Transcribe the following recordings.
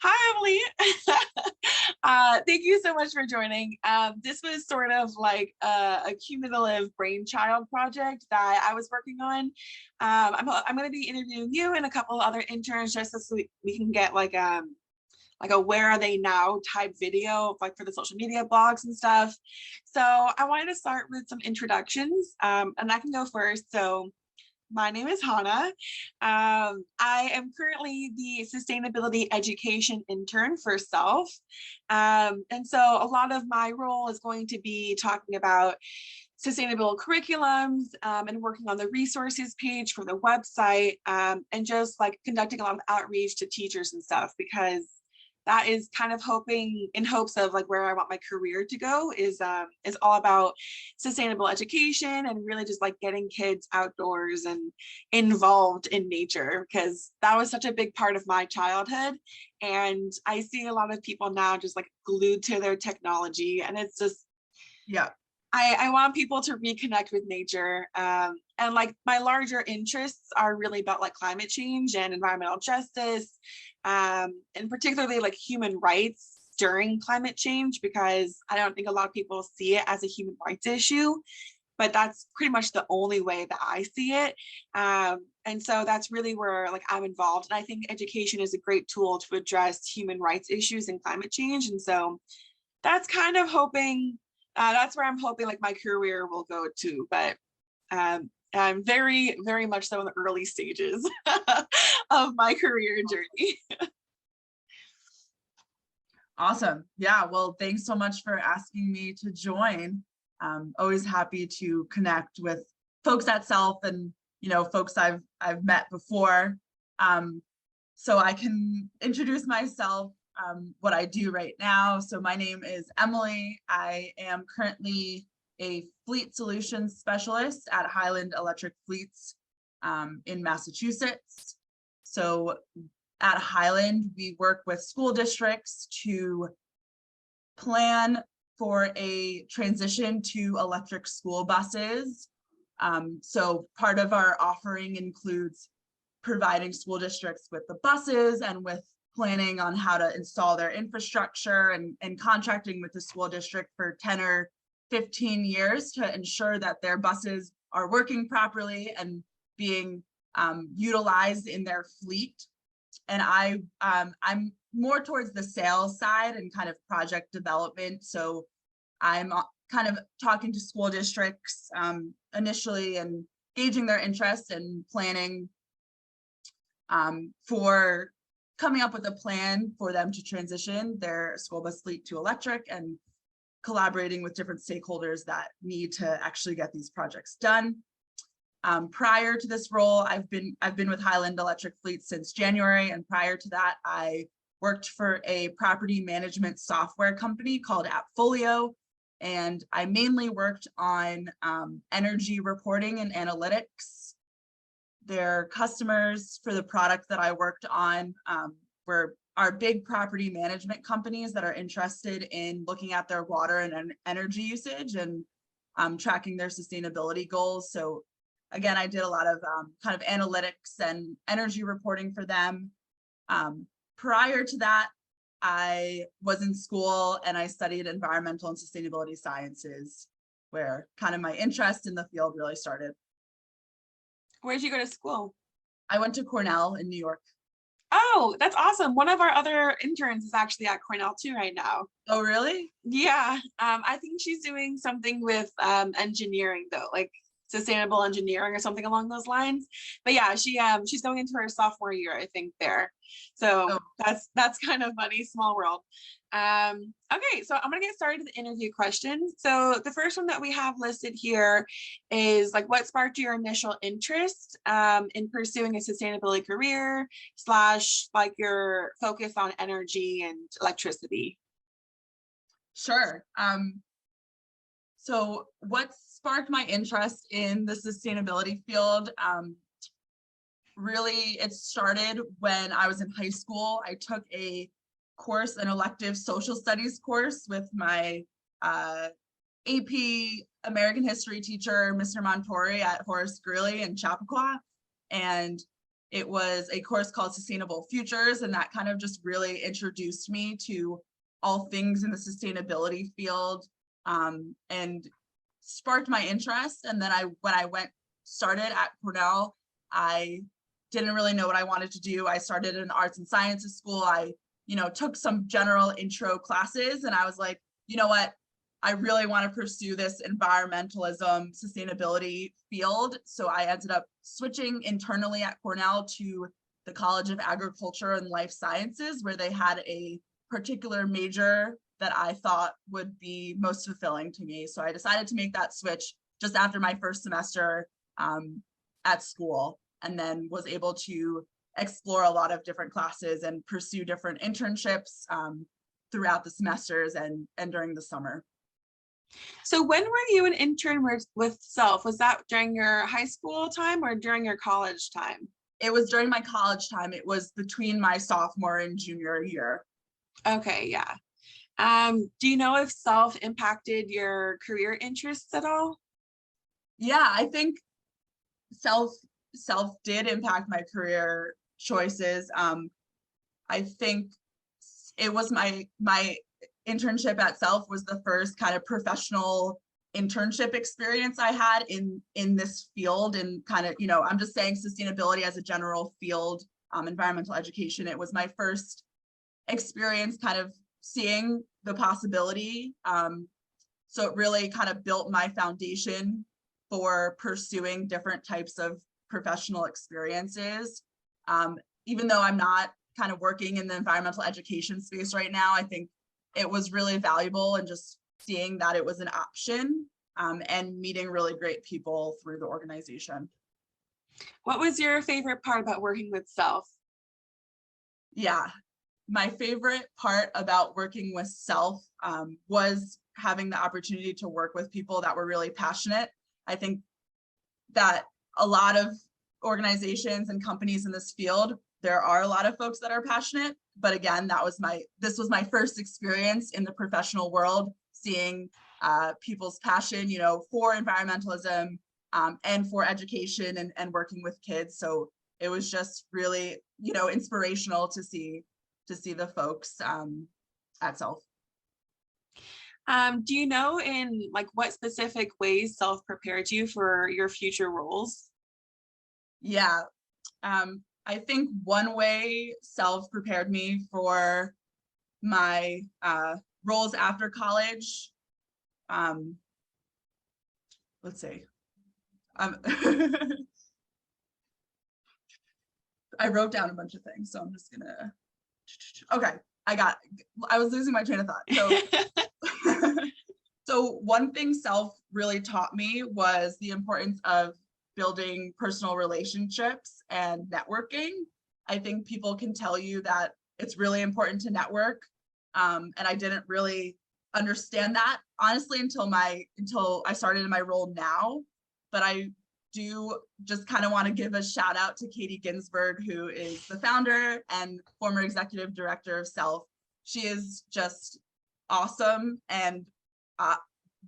Hi, Emily. Thank you so much for joining. This was sort of like a cumulative brainchild project that I was working on. I'm going to be interviewing you and a couple of other interns just so we can get like a where are they now type video like for the social media blogs and stuff. So I wanted to start with some introductions, and I can go first. So my name is Hana. I am currently the Sustainability Education Intern for CELF. And so a lot of my role is going to be talking about sustainable curriculums and working on the resources page for the website, and just like conducting a lot of outreach to teachers and stuff, because that is kind of in hopes of like where I want my career to go is all about sustainable education and really just like getting kids outdoors and involved in nature, because that was such a big part of my childhood. And I see a lot of people now just like glued to their technology, and it's just, Yeah. I want people to reconnect with nature. And like my larger interests are really about like climate change and environmental justice, and particularly like human rights during climate change, because I don't think a lot of people see it as a human rights issue, but that's pretty much the only way that I see it. And so that's really where like I'm involved. And I think education is a great tool to address human rights issues and climate change. And so that's kind of hoping, that's where I'm hoping like my career will go to. But I'm very, very much so in the early stages of my career journey. Awesome. Yeah. Well, thanks so much for asking me to join. Always happy to connect with folks at CELF and, folks I've met before. So I can introduce myself, what I do right now. So my name is Emily. I am currently a fleet solutions specialist at Highland Electric Fleets in Massachusetts. So at Highland, we work with school districts to plan for a transition to electric school buses. So part of our offering includes providing school districts with the buses and with planning on how to install their infrastructure and contracting with the school district for 10 or 15 years to ensure that their buses are working properly and being utilized in their fleet. And I'm more towards the sales side and kind of project development. So I'm kind of talking to school districts initially and gauging their interest and planning for coming up with a plan for them to transition their school bus fleet to electric, and collaborating with different stakeholders that need to actually get these projects done. Prior to this role, I've been with Highland Electric Fleet since January, and prior to that, I worked for a property management software company called Appfolio, and I mainly worked on energy reporting and analytics. Their customers for the product that I worked on were our big property management companies that are interested in looking at their water and energy usage and tracking their sustainability goals. So again, I did a lot of kind of analytics and energy reporting for them. Prior to that, I was in school and I studied environmental and sustainability sciences, where kind of my interest in the field really started. Where did you go to school? I went to Cornell in New York. Oh, that's awesome. One of our other interns is actually at Cornell too right now. Oh, really? Yeah. I think she's doing something with engineering though, like sustainable engineering or something along those lines. But yeah, she's going into her sophomore year, I think, there. So that's kind of funny, small world. Okay, so I'm gonna get started with the interview questions. So the first one that we have listed here is like, what sparked your initial interest in pursuing a sustainability career / like your focus on energy and electricity? Sure. So what sparked my interest in the sustainability field? Really, it started when I was in high school. I took a course, an elective social studies course with my AP American history teacher, Mr. Montori at Horace Greeley in Chappaqua. And it was a course called Sustainable Futures, and that kind of just really introduced me to all things in the sustainability field, and sparked my interest. And then when I started at Cornell, I didn't really know what I wanted to do. I started in arts and sciences school. I, took some general intro classes, and I was like, you know what? I really want to pursue this environmentalism, sustainability field. So I ended up switching internally at Cornell to the College of Agriculture and Life Sciences, where they had a particular major that I thought would be most fulfilling to me. So I decided to make that switch just after my first semester at school, and then was able to explore a lot of different classes and pursue different internships throughout the semesters and during the summer. So when were you an intern with CELF? Was that during your high school time or during your college time? It was during my college time. It was between my sophomore and junior year. Okay, yeah. Do you know if CELF impacted your career interests at all? Yeah, I think CELF did impact my career choices. I think it was my internship at CELF was the first kind of professional internship experience I had in this field, and kind of, I'm just saying sustainability as a general field, environmental education. It was my first experience kind of seeing the possibility. So it really kind of built my foundation for pursuing different types of professional experiences. Even though I'm not kind of working in the environmental education space right now, I think it was really valuable, and just seeing that it was an option, and meeting really great people through the organization. What was your favorite part about working with CELF? Yeah, my favorite part about working with CELF was having the opportunity to work with people that were really passionate. I think that a lot of organizations and companies in this field, there are a lot of folks that are passionate, but again, this was my first experience in the professional world, seeing people's passion, for environmentalism, and for education, and working with kids. So it was just really, inspirational to see the folks at CELF. Do you know in what specific ways CELF prepared you for your future roles? Yeah, I think one way CELF prepared me for my roles after college. Let's see. I wrote down a bunch of things, so I'm just gonna. Okay, I was losing my train of thought. So, so one thing CELF really taught me was the importance of building personal relationships and networking. I think people can tell you that it's really important to network, and I didn't really understand that honestly until I started in my role now. But I do just kind of want to give a shout out to Katie Ginsburg, who is the founder and former executive director of CELF. She is just awesome, and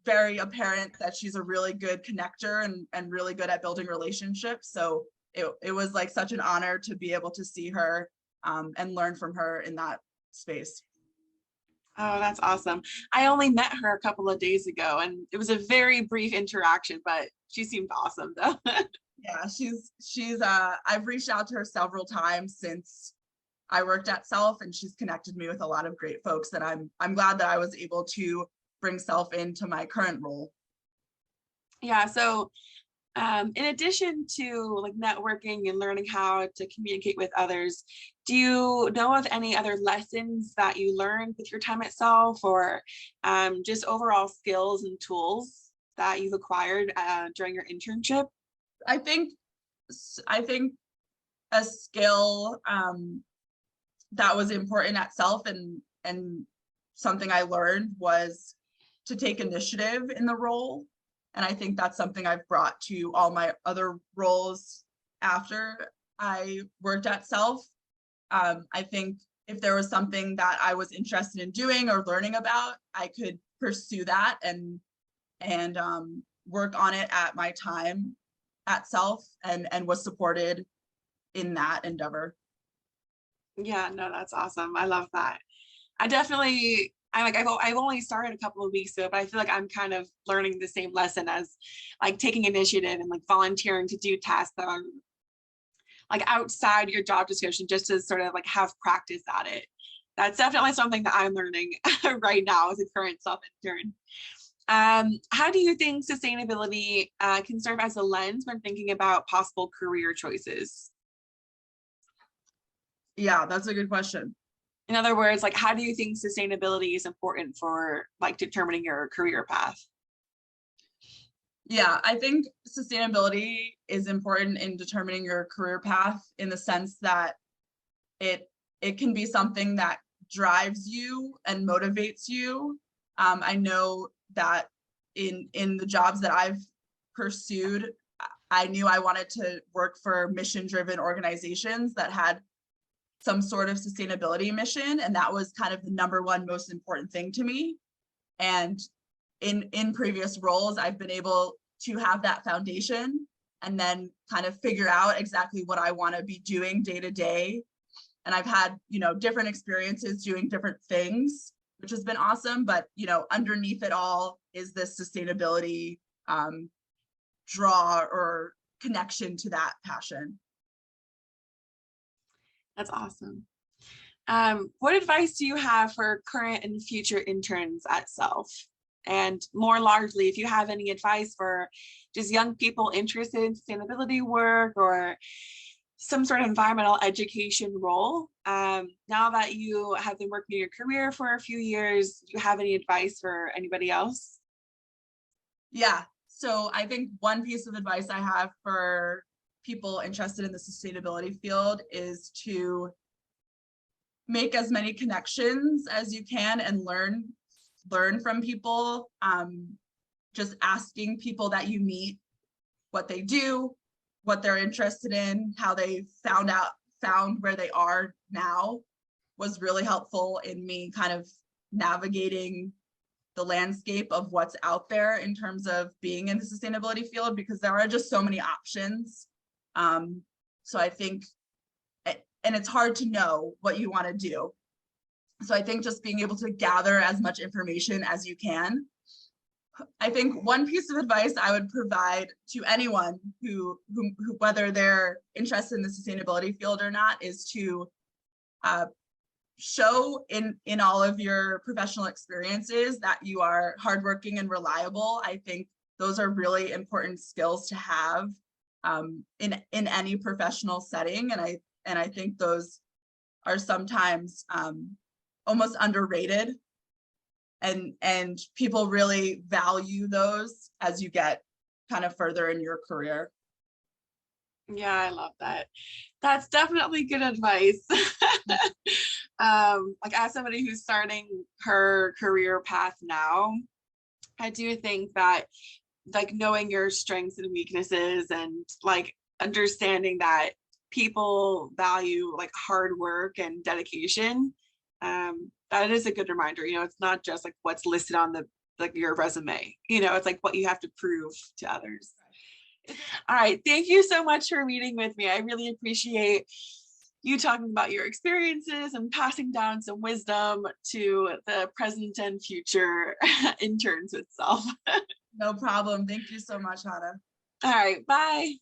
very apparent that she's a really good connector and really good at building relationships. So it was like such an honor to be able to see her and learn from her in that space. Oh, that's awesome. I only met her a couple of days ago, and it was a very brief interaction, but she seemed awesome though. Yeah, she's I've reached out to her several times since I worked at CELF, and she's connected me with a lot of great folks that I'm glad that I was able to bring CELF into my current role. Yeah, so in addition to networking and learning how to communicate with others, do you know of any other lessons that you learned with your time at CELF, or just overall skills and tools that you've acquired during your internship? I think a skill that was important at CELF, and something I learned, was to take initiative in the role. And I think that's something I've brought to all my other roles after I worked at CELF. I think if there was something that I was interested in doing or learning about, I could pursue that and work on it at my time at CELF, and was supported in that endeavor. Yeah, no, that's awesome. I love that. I've only started a couple of weeks ago, but I feel like I'm kind of learning the same lesson as like taking initiative and like volunteering to do tasks that are like outside your job description, just to sort of like have practice at it. That's definitely something that I'm learning right now as a current CELF intern. How do you think sustainability can serve as a lens when thinking about possible career choices? Yeah, that's a good question. In other words, like, how do you think sustainability is important for like determining your career path? Yeah, I think sustainability is important in determining your career path in the sense that it can be something that drives you and motivates you. I know that in the jobs that I've pursued, I knew I wanted to work for mission-driven organizations that had some sort of sustainability mission, and that was kind of the number one most important thing to me. And in previous roles, I've been able to have that foundation and then kind of figure out exactly what I want to be doing day to day. And I've had, different experiences doing different things, which has been awesome. But, underneath it all is this sustainability draw or connection to that passion. That's awesome. What advice do you have for current and future interns at CELF? And more largely, if you have any advice for just young people interested in sustainability work or some sort of environmental education role, now that you have been working in your career for a few years, do you have any advice for anybody else? Yeah, so I think one piece of advice I have for people interested in the sustainability field is to make as many connections as you can and learn from people. Just asking people that you meet what they do, what they're interested in, how they found where they are now was really helpful in me kind of navigating the landscape of what's out there in terms of being in the sustainability field, because there are just so many options. So I think, and it's hard to know what you want to do. So I think just being able to gather as much information as you can. I think one piece of advice I would provide to anyone who whether they're interested in the sustainability field or not, is to show in all of your professional experiences that you are hardworking and reliable. I think those are really important skills to have in any professional setting, and I think those are sometimes almost underrated, and people really value those as you get kind of further in your career. Yeah, I love that. That's definitely good advice. Like as somebody who's starting her career path now, I do think that like knowing your strengths and weaknesses and like understanding that people value like hard work and dedication, that is a good reminder. It's not just like what's listed on the like your resume, it's like what you have to prove to others. All right, thank you so much for meeting with me. I really appreciate you talking about your experiences and passing down some wisdom to the present and future interns with CELF. No problem. Thank you so much, Hana. All right, bye.